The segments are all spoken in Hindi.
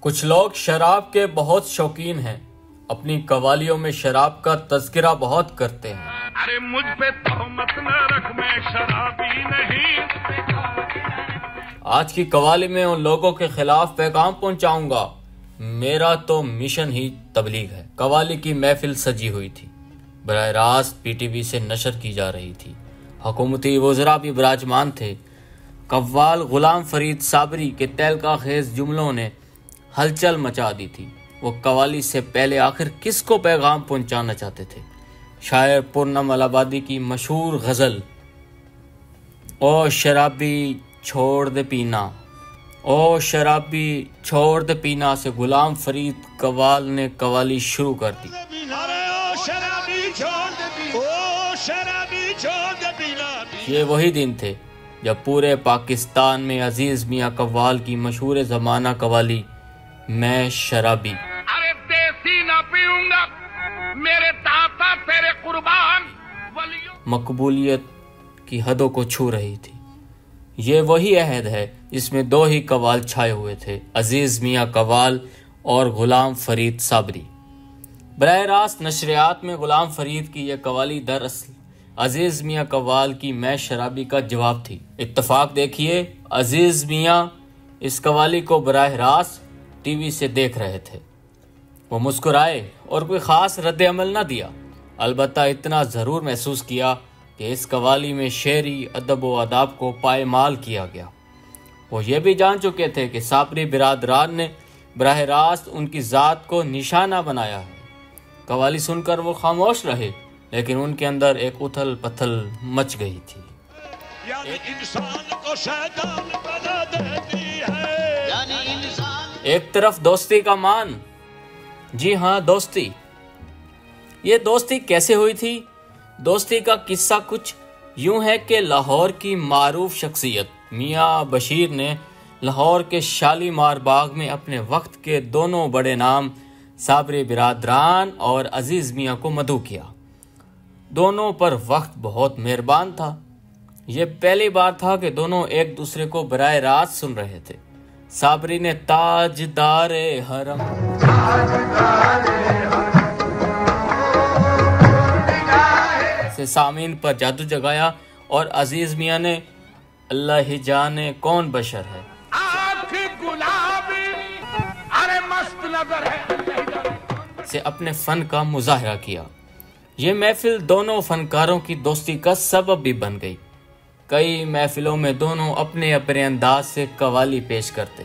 कुछ लोग शराब के बहुत शौकीन हैं, अपनी कवालियों में शराब का तज़किरा बहुत करते हैं। अरे मुझ पे तोहमत न रख, मैं शराबी नहीं। आज की कवाली में उन लोगों के खिलाफ पैगाम पहुंचाऊंगा। मेरा तो मिशन ही तबलीग है। कवाली की महफिल सजी हुई थी, बराह रास्त पीटीवी से नशर की जा रही थी। हुकूमती वज़रा भी विराजमान थे। कव्वाल गुलाम फरीद साबरी के तहलका खेज जुमलों ने हलचल मचा दी थी। वो कवाली से पहले आखिर किसको पैगाम पहुंचाना चाहते थे? शायर पूर्णम अलाहाबादी की मशहूर गज़ल ओ शराबी छोड़ दे पीना, ओ शराबी छोड़ दे पीना से गुलाम फरीद कव्वाल ने कवाली शुरू कर दी। ये वही दिन थे जब पूरे पाकिस्तान में अजीज मियाँ कव्वाल की मशहूर ज़माना कवाली मैं शराबी, अरे देसी ना पीऊंगा, मेरे ताता तेरे कुर्बान वलियों, मकबूलियत की हदों को छू रही थी। ये वही अहद है जिसमें दो ही कव्वाल छाए हुए थे, अजीज मियाँ कव्वाल और गुलाम फरीद साबरी। बराह रास्त नशरियात में गुलाम फरीद की यह कवाली दरअसल अजीज मियाँ कव्वाल की मैं शराबी का जवाब थी। इत्तफाक देखिए, अजीज मियाँ इस कवाली को बराह रास्त टीवी से देख रहे थे। वो मुस्कुराए और कोई ख़ास रद्द अमल न दिया। अलबत्ता इतना ज़रूर महसूस किया कि इस कवाली में शेरी अदब व आदाब को पायमाल किया गया। वो ये भी जान चुके थे कि साबरी बिरादरान ने बराह रास्त उनकी ज़ात को निशाना बनाया है। कवाली सुनकर वो खामोश रहे, लेकिन उनके अंदर एक उथल पथल मच गई थी। इंसान को शैतान बना देती है। एक तरफ दोस्ती का मान, जी हाँ दोस्ती। ये दोस्ती कैसे हुई थी? दोस्ती का किस्सा कुछ यूं है कि लाहौर की मारूफ शख्सियत मियाँ बशीर ने लाहौर के शालीमार बाग में अपने वक्त के दोनों बड़े नाम साबरी बिरादरान और अजीज मियाँ को मदऊ किया। दोनों पर वक्त बहुत मेहरबान था। ये पहली बार था कि दोनों एक दूसरे को बराह रास्त सुन रहे थे। साबरी ने ताजदारे हरम से सामीन पर जादू जगाया और अजीज मियाँ ने अल्लाह ही जाने कौन बशर है अरे मस्त नजर है से अपने फन का मुजाहरा किया। ये महफिल दोनों फनकारों की दोस्ती का सबब भी बन गई। कई महफिलों में दोनों अपने अपने अंदाज से कवाली पेश करते।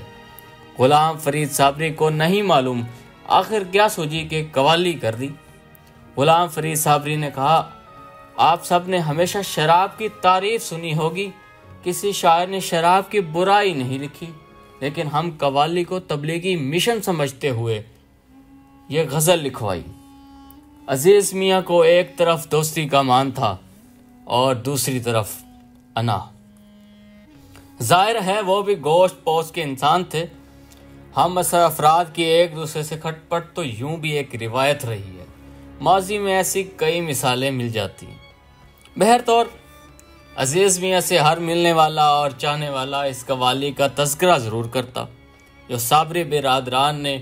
गुलाम फरीद साबरी को नहीं मालूम आखिर क्या सूझी कि कवाली कर दी। गुलाम फरीद साबरी ने कहा, आप सब ने हमेशा शराब की तारीफ सुनी होगी। किसी शायर ने शराब की बुराई नहीं लिखी, लेकिन हम कवाली को तबलीगी मिशन समझते हुए ये गज़ल लिखवाई। अजीज मियाँ को एक तरफ दोस्ती का मान था और दूसरी तरफ अना। जाहिर है वो भी गोश्त पोस्ट के इंसान थे। हम असर अफराद की एक दूसरे से खटपट तो यूं भी एक रिवायत रही है। माजी में ऐसी कई मिसालें मिल जाती हैं। बहरतौर अजीज मियाँ से हर मिलने वाला और चाहने वाला इस कवाली का तज़किरा ज़रूर करता जो साबरी बिरादरान ने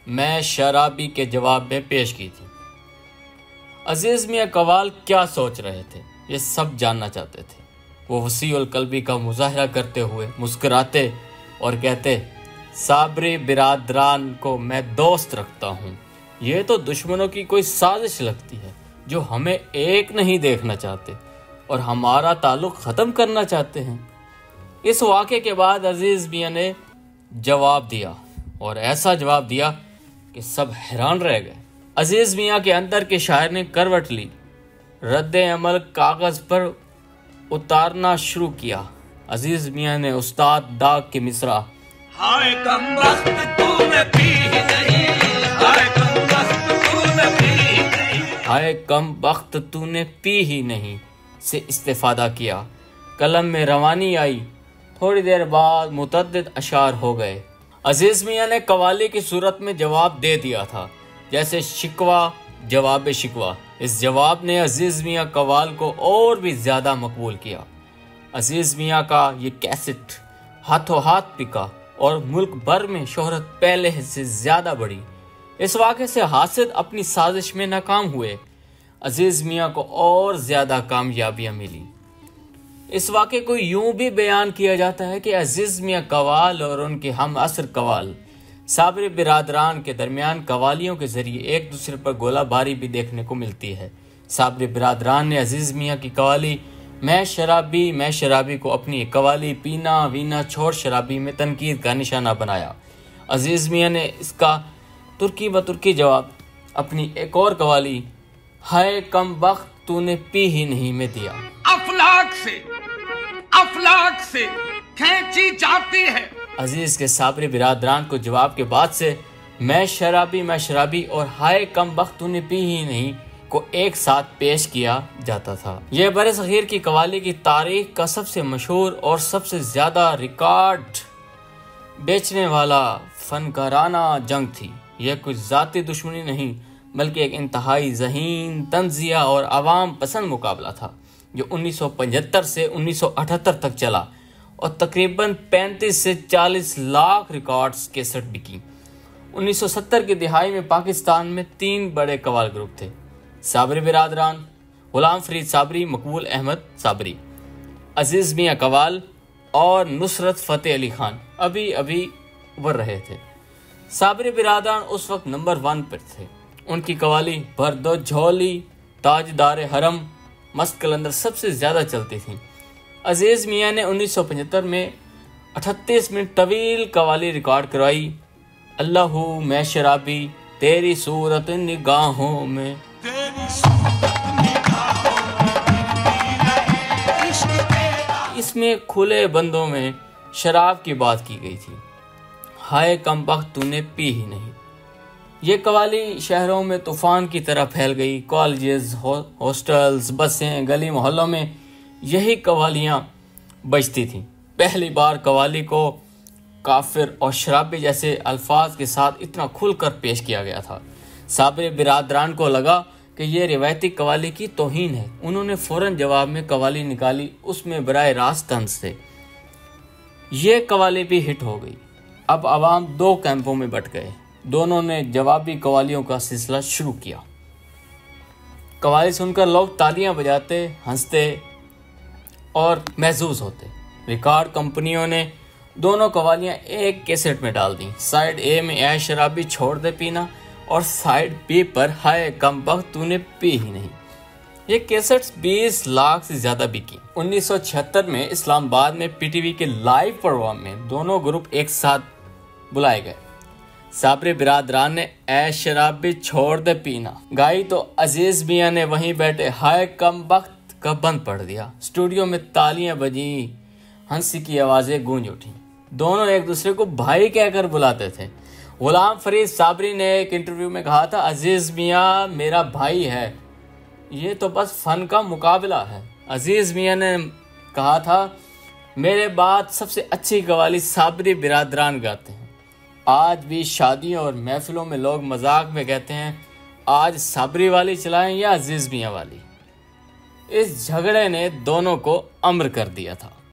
मैं शराबी के जवाब में पेश की थी। अजीज मियाँ कव्वाल क्या सोच रहे थे, ये सब जानना चाहते थे। वो वसीउल कल्बी का मुजाहरा करते हुए मुस्कुराते और कहते, साबरी बिरादरान को मैं दोस्त रखता हूँ। ये तो दुश्मनों की कोई साजिश लगती है जो हमें एक नहीं देखना चाहते और हमारा ताल्लुक़ ख़त्म करना चाहते हैं। इस वाक़े के बाद अजीज़ मियाँ ने जवाब दिया और ऐसा जवाब दिया कि सब हैरान रह गए। अजीज़ मियाँ के अंदर के शायर ने करवट ली, रद्द अमल कागज़ पर उतारना शुरू किया। अजीज मियाँ ने उस्ताद दाग के मिसरा, हाय कमबख्त तूने पी ही नहीं, हाय कमबख्त तूने पी ही नहीं, हाय कम बख्त तूने पी ही नहीं से इस्तेफादा किया। कलम में रवानी आई। थोड़ी देर बाद मुतअद्दिद अशार हो गए। अजीज मियाँ ने कवाली की सूरत में जवाब दे दिया था, जैसे शिकवा जवाब शिकवा। इस जवाब ने अजीज मियाँ कव्वाल को और भी ज़्यादा मकबूल किया। अजीज मियाँ का ये कैसेट हाथों हाथ बिका और मुल्क भर में शोहरत पहले से ज्यादा बढ़ी। इस वाक़े से हासिद अपनी साजिश में नाकाम हुए। अजीज मियाँ को और ज्यादा कामयाबियां मिली। इस वाक़े को यूं भी बयान किया जाता है कि अजीज मियाँ कवाल और उनके हम असर कवाल साबरी बिरादरान के दरमियान कवालियों के जरिए एक दूसरे पर गोलाबारी भी देखने को मिलती है। साबरी बिरादरान ने अजीज मियाँ की कवाली मैं शराबी को अपनी कवाली पीना वीना छोड़ शराबी में तनकीद का निशाना बनाया। अजीज मियाँ ने इसका तुर्की ब तुर्की जवाब अपनी एक और कवाली हाय कम बख्त तूने पी ही नहीं में दिया। अफलाक से खींची जाती है। अजीज के साबरी बिरादरान को जवाब के बाद से मैं शराबी और हाय कम बख्त तूने पी ही नहीं को एक साथ पेश किया जाता था। यह बरे सगीर की कवाली की तारीख का सबसे मशहूर और सबसे ज्यादा रिकॉर्ड बेचने वाला फनकाराना जंग थी। यह कुछ जाती दुश्मनी नहीं बल्कि एक इंतहाई ज़हीन तंजिया और आवाम पसंद मुकाबला था जो 1975 से 1978 तक चला और तकरीबन 35 से 40 लाख रिकॉर्ड्स केसेट बिकी। 1970 की दिहाई में पाकिस्तान में 3 बड़े कवाल ग्रुप थे, साबरी बिरादरान, गुलाम फरीद साबरी, मकबूल अहमद साबरी, अजीज मियाँ कवाल और नुसरत फ़तेह अली खान अभी उभर रहे थे। साबरी बिरादरान उस वक्त नंबर 1 पर थे। उनकी कवाली भर दो झोली, ताजदार हरम, मस्त कलंदर सबसे ज़्यादा चलती थी। अजीज मियाँ ने 1975 में 38 मिनट तवील कवाली रिकॉर्ड करवाई। अल्लाहू मैं शराबी तेरी सूरत निगाहों में। इसमें खुले बंदों में शराब की बात की गई थी। हाय कम बख्त तूने पी ही नहीं। ये कवाली शहरों में तूफान की तरह फैल गई। कॉलेजेस, हॉस्टल्स, बसें, गली मोहल्लों में यही कवालियाँ बजती थीं। पहली बार कवाली को काफिर और शराबी जैसे अल्फाज के साथ इतना खुलकर पेश किया गया था। साबरी बिरादरान को लगा कि यह रिवायती कवाली की तौहीन है। उन्होंने फौरन जवाब में कवाली निकाली, उसमें बराह रास्त तंज से। यह कवाली भी हिट हो गई। अब आवाम 2 कैंपों में बट गए। दोनों ने जवाबी कवालियों का सिलसिला शुरू किया। कवाली सुनकर लोग तालियां बजाते, हंसते और महसूस होते। रिकॉर्ड कंपनियों ने दोनों कवालियां एक कैसेट में डाल दी। साइड ए में ऐ शराबी छोड़ दे पीना और साइड बी पर हाय कम बख्त तूने पी ही नहीं। ये कैसेट्स 20 लाख से ज्यादा बिकी। 1976 में इस्लामाबाद में पीटीवी के लाइव प्रोग्राम में दोनों ग्रुप एक साथ बुलाए गए। साबरी बिरादरान ने ऐ शराबी छोड़ दे पीना गाई तो अजीज मियाँ ने वहीं बैठे हाय कम वक्त का बंद पढ़ दिया। स्टूडियो में तालियां बजी, हंसी की आवाजें गूंज उठी। दोनों एक दूसरे को भाई कहकर बुलाते थे। गुलाम फरीद साबरी ने एक इंटरव्यू में कहा था अजीज मियाँ मेरा भाई है, ये तो बस फन का मुकाबला है। अजीज मियाँ ने कहा था मेरे बाद सबसे अच्छी कवाली साबरी बिरादरान गाते हैं। आज भी शादियों और महफिलों में लोग मजाक में कहते हैं आज साबरी वाली चलाएं या अजीज मियाँ वाली। इस झगड़े ने दोनों को अम्र कर दिया था।